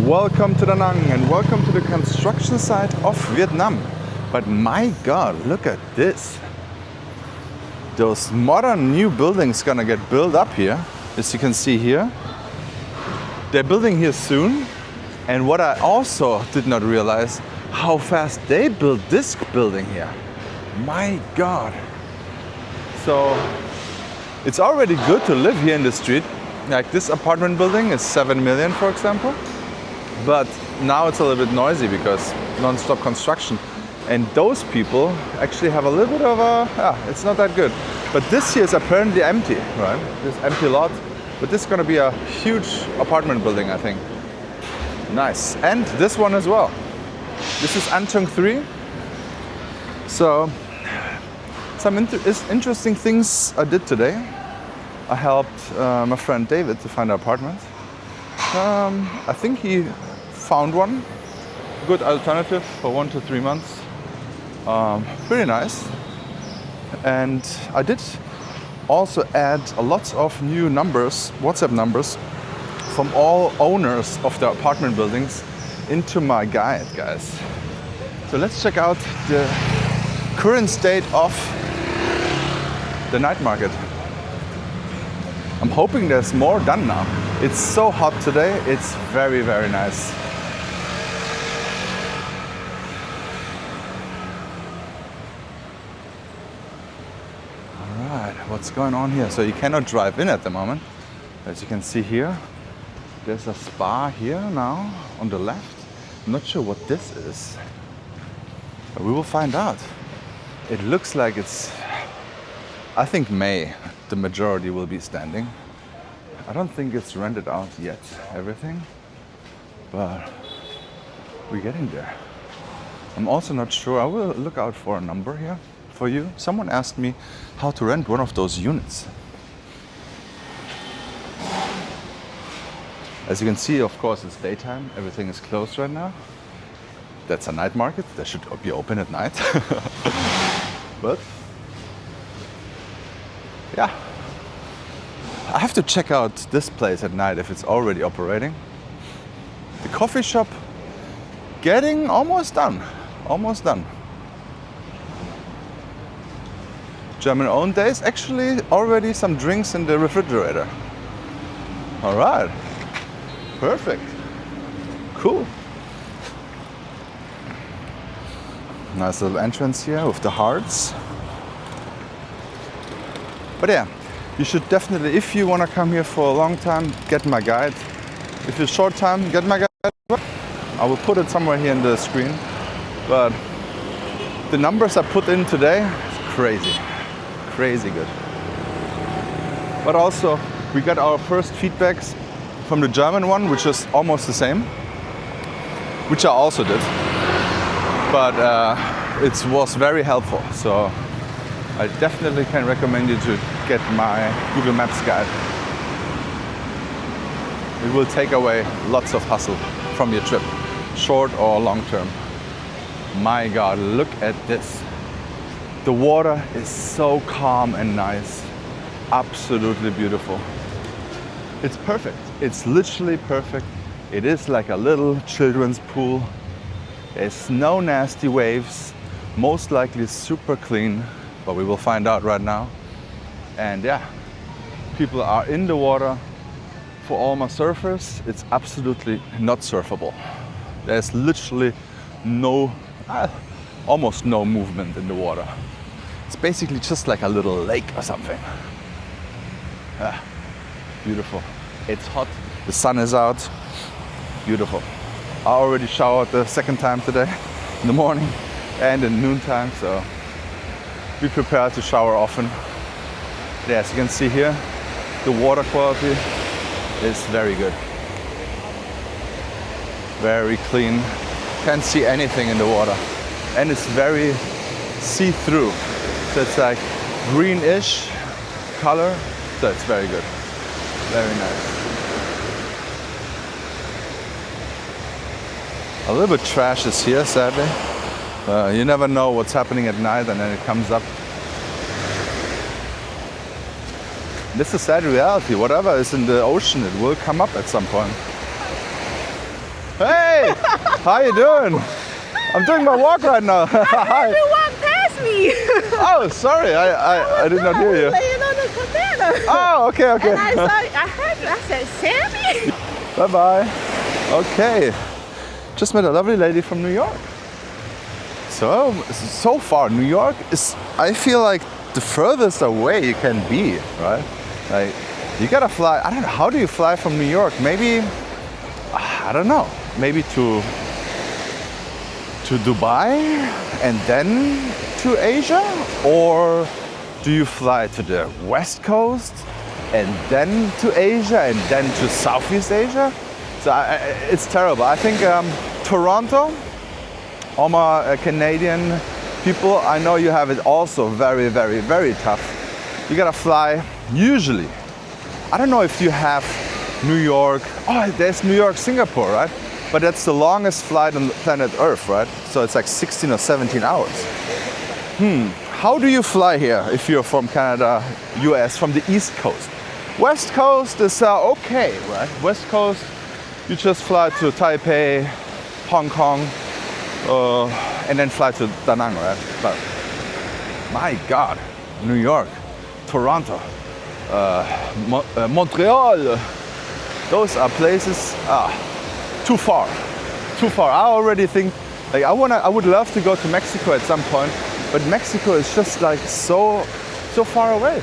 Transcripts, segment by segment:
Welcome to Da Nang and welcome to the construction site of Vietnam. But my God, look at this. Those modern new buildings gonna get built up here, as you can see here. They're building here soon. And what I also did not realize, how fast they built this building here. My God. So it's already good to live here in the street. Like this apartment building is 7 million, for example. But now it's a little bit noisy because non-stop construction. And those people actually have a little bit of it's not that good. But this here is apparently empty, right? This empty lot. But this is gonna be a huge apartment building, I think. Nice. And this one as well. This is An Thung 3. So, some interesting things I did today. I helped my friend David to find an apartment. I think he found one. Good alternative for 1 to 3 months. Pretty nice. And I did also add a lot of new numbers, WhatsApp numbers, from all owners of the apartment buildings into my guide, guys. So let's check out the current state of the night market. I'm hoping there's more done now. It's so hot today, it's very, very nice. Alright, what's going on here? So you cannot drive in at the moment. As you can see here, there's a spa here now on the left. I'm not sure what this is, but we will find out. It looks like it's, I think May, the majority will be standing. I don't think it's rented out yet, everything, but we're getting there. I'm also not sure, I will look out for a number here for you. Someone asked me how to rent one of those units. As you can see, of course, it's daytime, everything is closed right now. That's a night market, that should be open at night. But yeah, I have to check out this place at night if it's already operating. The coffee shop getting almost done. Almost done. German owned days, actually already some drinks in the refrigerator. All right, perfect, cool. Nice little entrance here with the hearts. But yeah, you should definitely, if you want to come here for a long time, get my guide. If you're short time, get my guide. I will put it somewhere here in the screen. But the numbers I put in today, crazy. Crazy good. But also, we got our first feedbacks from the German one, which is almost the same, which I also did. But it was very helpful. So I definitely can recommend you to get my Google Maps guide. It will take away lots of hassle from your trip, short or long term. My God, look at this. The water is so calm and nice. Absolutely beautiful. It's perfect. It's literally perfect. It is like a little children's pool. There's no nasty waves. Most likely super clean, but we will find out right now. And yeah, people are in the water. For all my surfers, it's absolutely not surfable. There's literally no, almost no movement in the water. It's basically just like a little lake or something. Beautiful. It's hot, the sun is out. Beautiful. I already showered the second time today, in the morning and in noontime, so be prepared to shower often. Yeah, as you can see here, the water quality is very good. Very clean. Can't see anything in the water. And it's very see-through. So it's like greenish color, so it's very good. Very nice. A little bit trash is here, sadly. You never know what's happening at night and then it comes up. This is sad reality. Whatever is in the ocean, it will come up at some point. Hey, how you doing? I'm doing my walk right now. Hi. You walked past me. Oh, sorry, I did not hear you. Laying on the cabana. Oh, okay, okay. And I heard you. I said, Sammy? Bye bye. Okay. Just met a lovely lady from New York. So far, New York is, I feel like, the furthest away you can be, right? Like, you gotta fly, I don't know, how do you fly from New York? Maybe, I don't know, maybe to Dubai and then to Asia? Or do you fly to the West Coast and then to Asia and then to Southeast Asia? So it's terrible. I think Toronto, all my Canadian people, I know you have it also very, very, very tough. You gotta fly, usually. I don't know if you have New York, there's New York, Singapore, right? But that's the longest flight on the planet Earth, right? So it's like 16 or 17 hours. How do you fly here if you're from Canada, US, from the East Coast? West Coast is okay, right? West Coast, you just fly to Taipei, Hong Kong, and then fly to Da Nang, right? But my God, New York, Toronto, Montreal, those are places too far. I already think, like, I would love to go to Mexico at some point, but Mexico is just like so far away.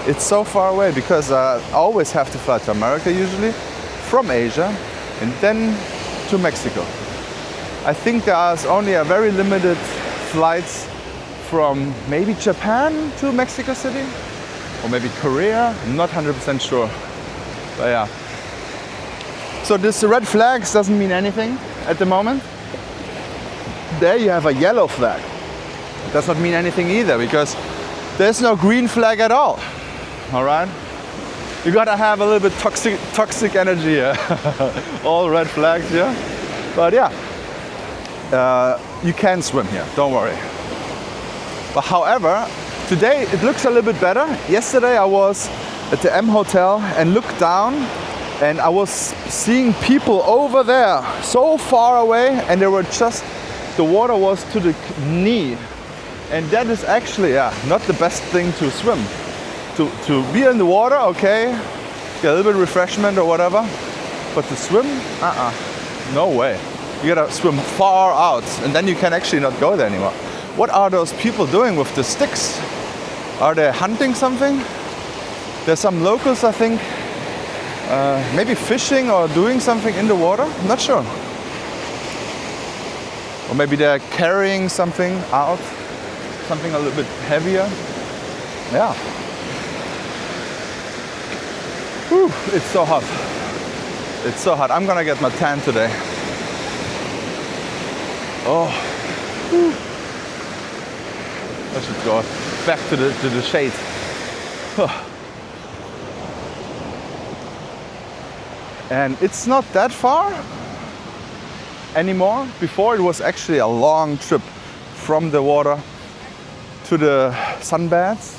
It's so far away because I always have to fly to America usually, from Asia, and then to Mexico. I think there's only a very limited flights from maybe Japan to Mexico City, or maybe Korea, I'm not 100% sure, but yeah. So this red flags doesn't mean anything at the moment. There you have a yellow flag. It does not mean anything either because there's no green flag at all. All right? You gotta have a little bit toxic energy here. All red flags here. But yeah, you can swim here, don't worry. But however, today it looks a little bit better. Yesterday I was at the M Hotel and looked down and I was seeing people over there so far away and they were just, the water was to the knee. And that is actually not the best thing to swim. To be in the water, okay, get a little bit of refreshment or whatever, but to swim, no way. You gotta swim far out and then you can actually not go there anymore. What are those people doing with the sticks? Are they hunting something? There's some locals, I think, maybe fishing or doing something in the water, I'm not sure. Or maybe they're carrying something out, something a little bit heavier. Yeah. Whew, it's so hot. It's so hot. I'm gonna get my tan today. Oh. Whew. I should go back to the shade. And it's not that far anymore. Before it was actually a long trip from the water to the sunbaths,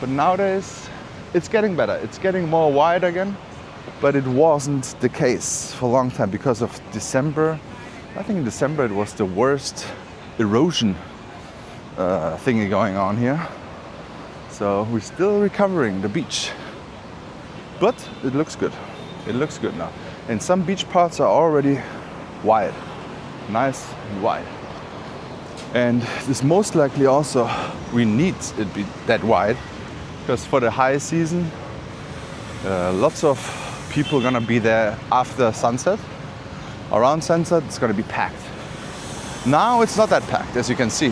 but nowadays it's getting better. It's getting more wide again, but it wasn't the case for a long time because of December. I think in December it was the worst erosion thingy going on here. So we're still recovering the beach, but it looks good. It looks good now. And some beach parts are already wide, nice and wide. And this most likely also, we need it be that wide because for the high season, lots of people gonna be there after sunset. Around sunset, it's gonna be packed. Now it's not that packed, as you can see.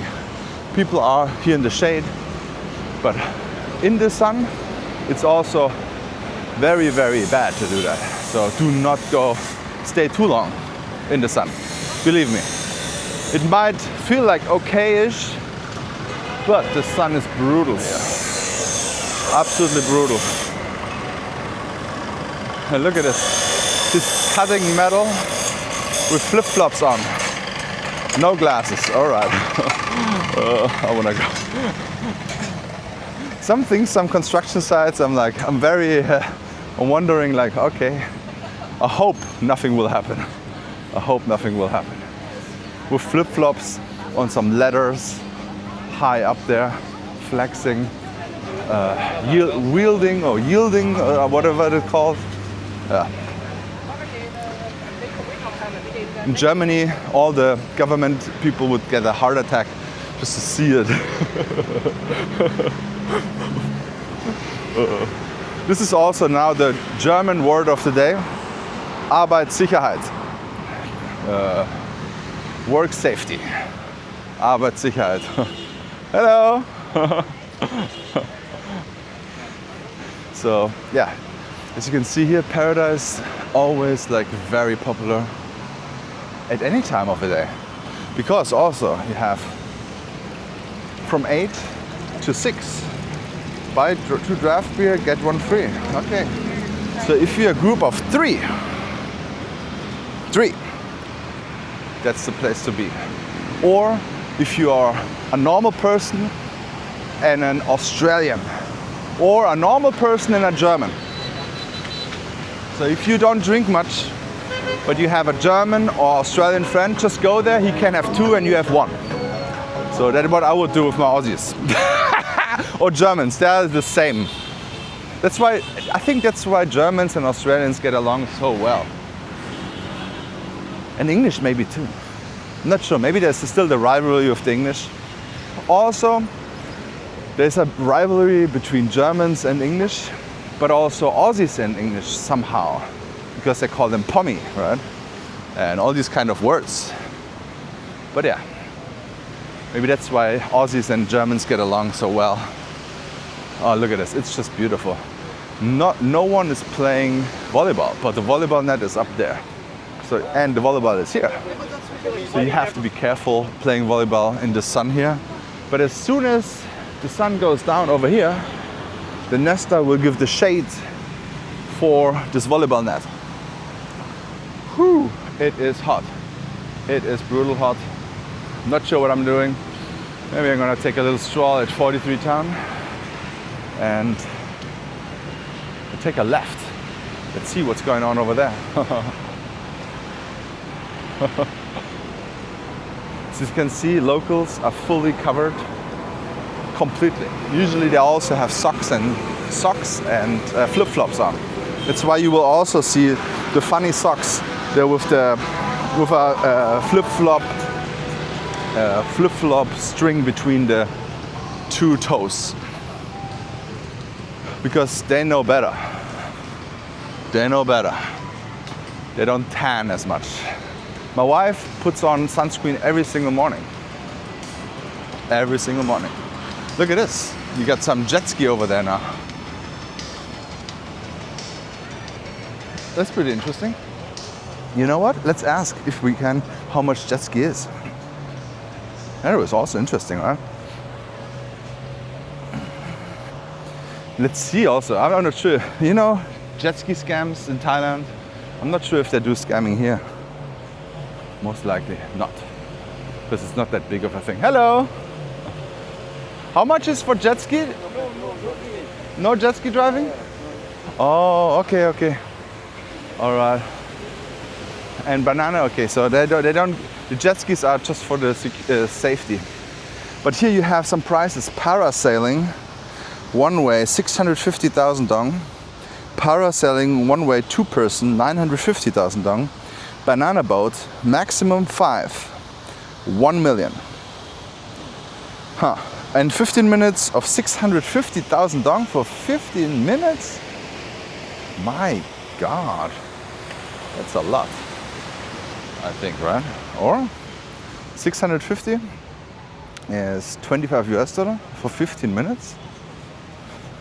People are here in the shade, but in the sun, it's also very, very bad to do that. So do not stay too long in the sun. Believe me. It might feel like okay-ish, but the sun is brutal here. Absolutely brutal. And look at this. This cutting metal with flip-flops on. No glasses, all right. I wanna go. Some things, some construction sites, I'm wondering like, okay, I hope nothing will happen. I hope nothing will happen. With flip-flops on some ladders, high up there, flexing, wielding or yielding, whatever it's called. Yeah. In Germany, all the government people would get a heart attack just to see it. This is also now the German word of the day, Arbeitssicherheit. Work safety. Arbeitssicherheit. Hello. So yeah, as you can see here, Paradise always like very popular at any time of the day, because also you have from 8 to 6 buy 2 draft beer, get 1 free. Okay, so if you're a group of 3, that's the place to be. Or if you are a normal person and an Australian, or a normal person and a German. So if you don't drink much, but you have a German or Australian friend, just go there. He can have 2 and you have 1. So that's what I would do with my Aussies. Or Germans, they're the same. That's why, I think that's why Germans and Australians get along so well. And English maybe too. I'm not sure, maybe there's still the rivalry of the English. Also, there's a rivalry between Germans and English, but also Aussies and English somehow, because they call them pommy, right? And all these kind of words. But yeah, maybe that's why Aussies and Germans get along so well. Oh, look at this, it's just beautiful. No one is playing volleyball, but the volleyball net is up there. So, and the volleyball is here. So you have to be careful playing volleyball in the sun here. But as soon as the sun goes down over here, the Nesta will give the shade for this volleyball net. Whew, it is hot. It is brutal hot. I'm not sure what I'm doing. Maybe I'm gonna take a little stroll at 43 Town and take a left. Let's see what's going on over there. As you can see, locals are fully covered completely. Usually they also have socks and flip-flops on. That's why you will also see the funny socks there with a flip-flop string between the 2 toes. Because they know better. They know better. They don't tan as much. My wife puts on sunscreen every single morning. Every single morning. Look at this. You got some jet ski over there now. That's pretty interesting. You know what? Let's ask if we can how much jet ski is. That was also interesting, right? Let's see also. I'm not sure. You know, jet ski scams in Thailand. I'm not sure if they do scamming here. Most likely not, because it's not that big of a thing. Hello! How much is for jet ski? No jet ski driving? Oh, okay, okay. All right. And banana, okay, so they don't, the jet skis are just for the safety. But here you have some prices. Parasailing, one way, 650,000 dong. Parasailing, one way, 2 person, 950,000 dong. Banana boat, maximum 5, 1 million. Huh. And 15 minutes of 650,000 dong for 15 minutes? My God. That's a lot, I think, right? Or 650 is 25 US dollar for 15 minutes?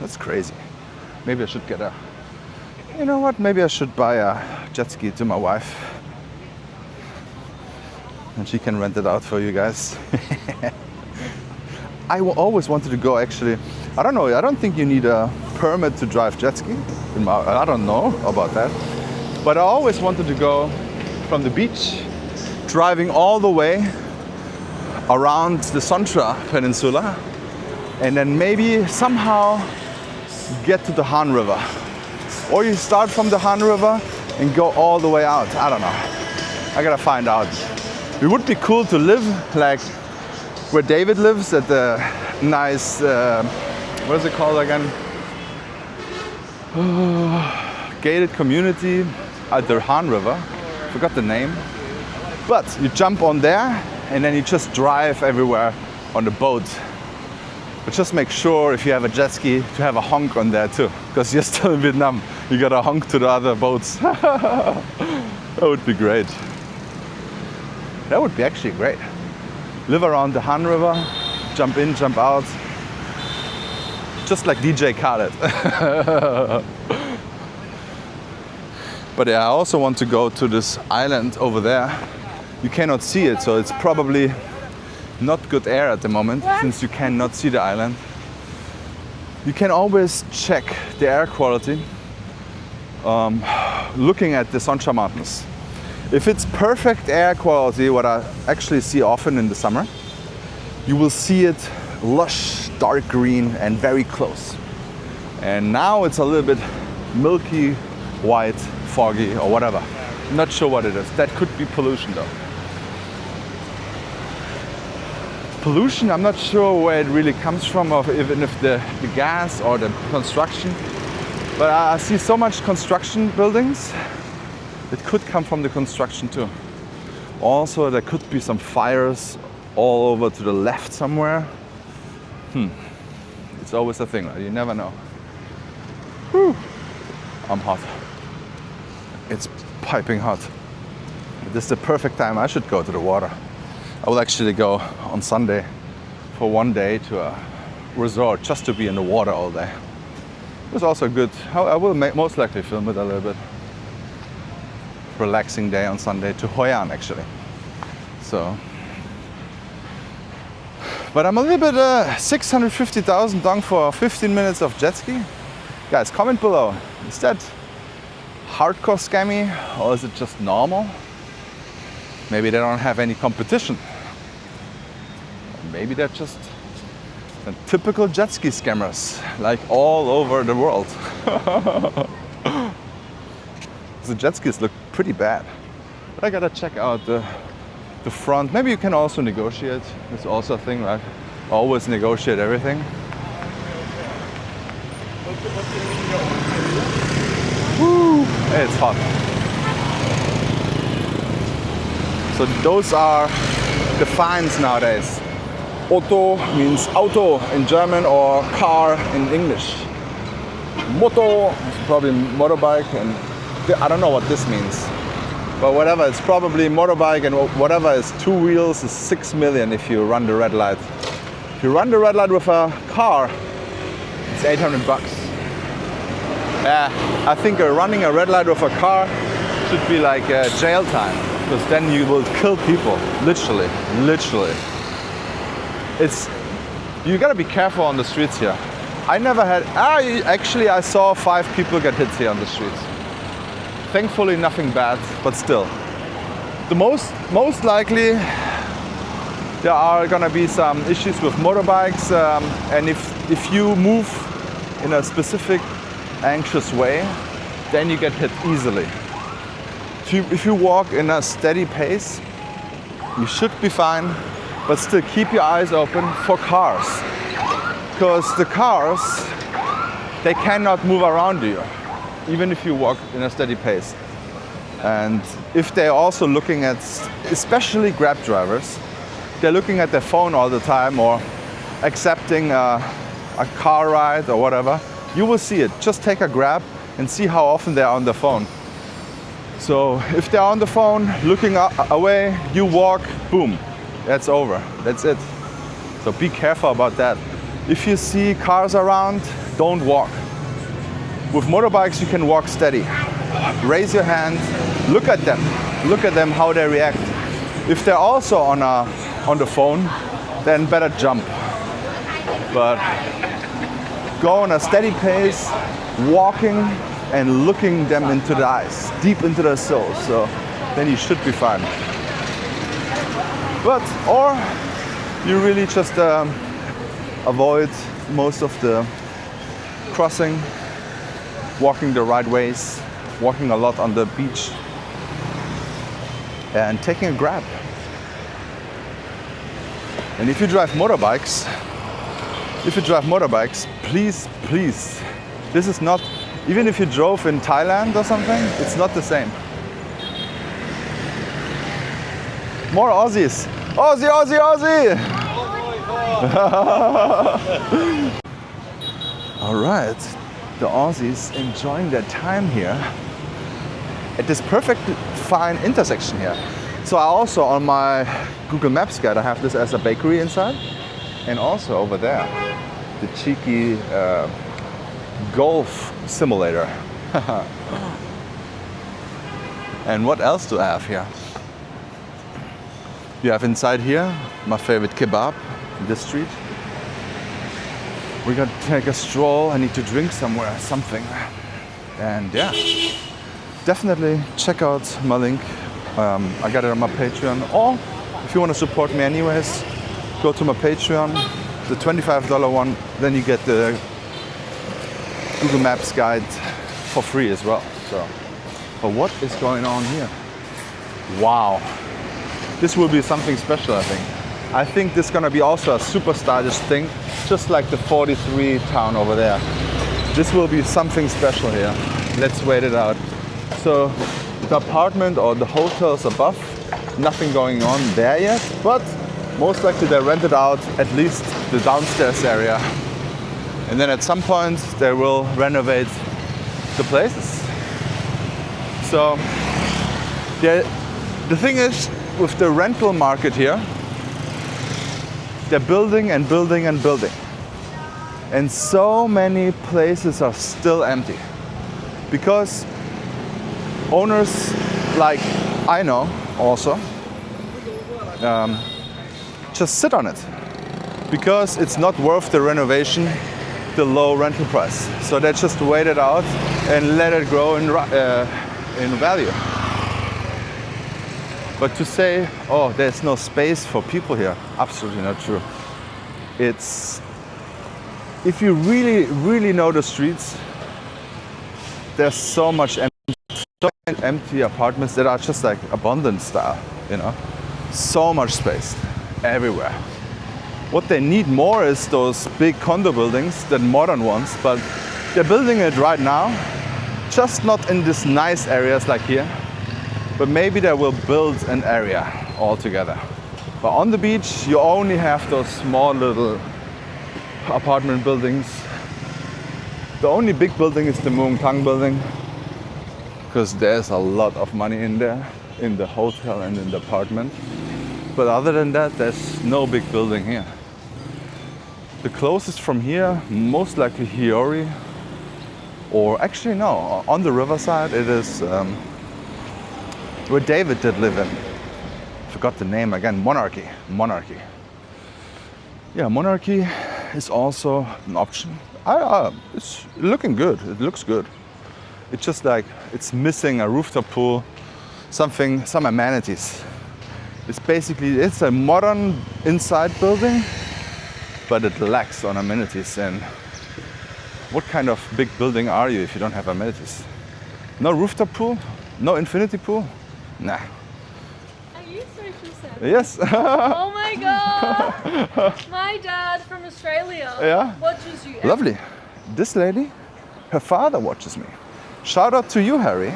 That's crazy. Maybe I should get a, you know what? Maybe I should buy a jet ski to my wife. And she can rent it out for you guys. I always wanted to go, actually. I don't know, I don't think you need a permit to drive jet ski. I don't know about that. But I always wanted to go from the beach, driving all the way around the Sontra Peninsula, and then maybe somehow get to the Han River. Or you start from the Han River and go all the way out. I don't know. I gotta find out. It would be cool to live like where David lives at the nice, what is it called again? Gated community at the Han River. Forgot the name. But you jump on there and then you just drive everywhere on the boat. But just make sure if you have a jet ski to have a honk on there too, because you're still in Vietnam. You gotta honk to the other boats. That would be great. That would be actually great. Live around the Han River, jump in, jump out. Just like DJ Khaled. But yeah, I also want to go to this island over there. You cannot see it, so it's probably not good air at the moment, since you cannot see the island. You can always check the air quality looking at the Soncha Mountains. If it's perfect air quality, what I actually see often in the summer, you will see it lush, dark green and very close. And now it's a little bit milky, white, foggy or whatever. Not sure what it is. That could be pollution though. Pollution, I'm not sure where it really comes from, or even if the gas or the construction. But I see so much construction buildings. It could come from the construction too. Also, there could be some fires all over to the left somewhere. It's always a thing, you never know. Whew. I'm hot. It's piping hot. This is the perfect time I should go to the water. I will actually go on Sunday for one day to a resort just to be in the water all day. It was also good. I will most likely film it a little bit. Relaxing day on Sunday to Hoi An actually. So, but I'm a little bit 650,000 dong for 15 minutes of jet ski. Guys, comment below. Is that hardcore scammy or is it just normal? Maybe they don't have any competition. Maybe they're just typical jet ski scammers, like all over the world. The jet skis look pretty bad. But I gotta check out the front. Maybe you can also negotiate. It's also a thing, right? Always negotiate everything. Woo! It's hot. So those are the fines nowadays. Auto means auto in German or car in English. Moto is probably motorbike, and I don't know what this means. But whatever, it's probably motorbike, and whatever is 2 wheels is 6 million if you run the red light. If you run the red light with a car, it's 800 bucks. Yeah, I think running a red light with a car should be like jail time, because then you will kill people, literally. You gotta be careful on the streets here. I never had, actually I saw 5 people get hit here on the streets. Thankfully nothing bad, but still. The most likely there are gonna be some issues with motorbikes, and if you move in a specific anxious way, then you get hit easily. If you walk in a steady pace, you should be fine, but still keep your eyes open for cars. Because the cars, they cannot move around you, even if you walk in a steady pace. And if they're also looking at, especially Grab drivers, they're looking at their phone all the time or accepting a car ride or whatever, you will see it. Just take a Grab and see how often they're on the phone. So if they're on the phone, looking away, you walk, boom, that's over, that's it. So be careful about that. If you see cars around, don't walk. With motorbikes, you can walk steady. Raise your hand, look at them how they react. If they're also on the phone, then better jump. But go on a steady pace, walking and looking them into the eyes, deep into their souls. So then you should be fine. Or you really just avoid most of the crossing, walking the right ways, walking a lot on the beach. and taking a grab. And if you drive motorbikes, please, this is not, even if you drove in Thailand or something, it's not the same. More Aussies. Aussie, Aussie, Aussie! All right, the Aussies enjoying their time here at this perfect fine intersection here. So I also, on my Google Maps guide, I have this as a bakery inside. And also over there, the cheeky golf simulator. And what else do I have here? You have inside here my favorite kebab, this street. We're gonna take a stroll. I need to drink somewhere, something. And yeah, definitely check out my link. I got it on my Patreon. Or if you want to support me anyways, go to my Patreon, the $25 one, then you get the Google Maps guide for free as well. So, but what is going on here? Wow. This will be something special, I think. I think this is gonna be also a super stylish thing, just like the 43 town over there. This will be something special here. Let's wait it out. So the apartment or the hotels above, nothing going on there yet, but most likely they rented out at least the downstairs area. And then at some point they will renovate the places. So the thing is, with the rental market here, they're building and building and building. And so many places are still empty. Because owners, like I know also, just sit on it. Because it's not worth the renovation, the low rental price. So they just wait it out and let it grow in value. But to say, oh, there's no space for people here, absolutely not true. It's, if you really, really know the streets, there's so much empty apartments that are just like abundant style, you know? So much space everywhere. What they need more is those big condo buildings, the modern ones, but they're building it right now, just not in these nice areas like here. But maybe they will build an area altogether. But on the beach, you only have those small little apartment buildings. The only big building is the Muang Thang building, because there's a lot of money in there, in the hotel and in the apartment. But other than that, there's no big building here. The closest from here, most likely Hiyori, or actually no, on the riverside it is where David did live in. Forgot the name again, Monarchy. Yeah, Monarchy is also an option. It's looking good, it looks good. It's just like, it's missing a rooftop pool, some amenities. It's a modern inside building, but it lacks on amenities. And what kind of big building are you if you don't have amenities? No rooftop pool? No infinity pool? Nah. Are you social savvy? Yes. Oh my god! My dad from Australia watches you. Lovely. This lady, her father watches me. Shout out to you, Harry.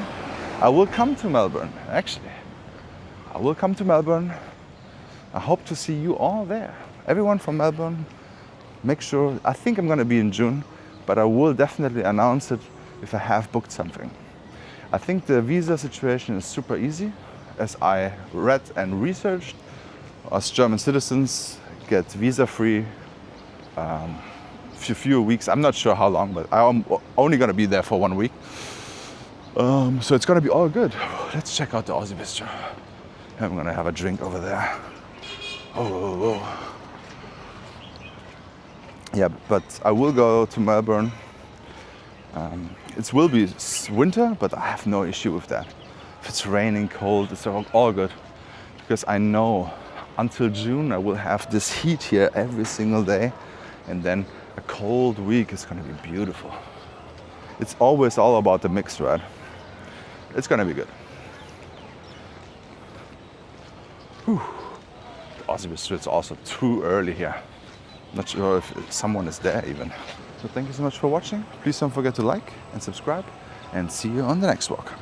I will come to Melbourne, actually. I will come to Melbourne. I hope to see you all there. Everyone from Melbourne, make sure, I think I'm going to be in June, but I will definitely announce it if I have booked something. I think the visa situation is super easy. As I read and researched, us German citizens get visa-free few weeks. I'm not sure how long, but I'm only going to be there for 1 week. So it's going to be all good. Let's check out the Aussie Bistro. I'm going to have a drink over there. Oh. Yeah, but I will go to Melbourne. It will be winter, but I have no issue with that. If it's raining, cold, it's all good. Because I know until June I will have this heat here every single day. And then a cold week is going to be beautiful. It's always all about the mix, right? It's going to be good. Also, it's also too early here. Not sure if someone is there even. So thank you so much for watching. Please don't forget to like and subscribe, and see you on the next walk.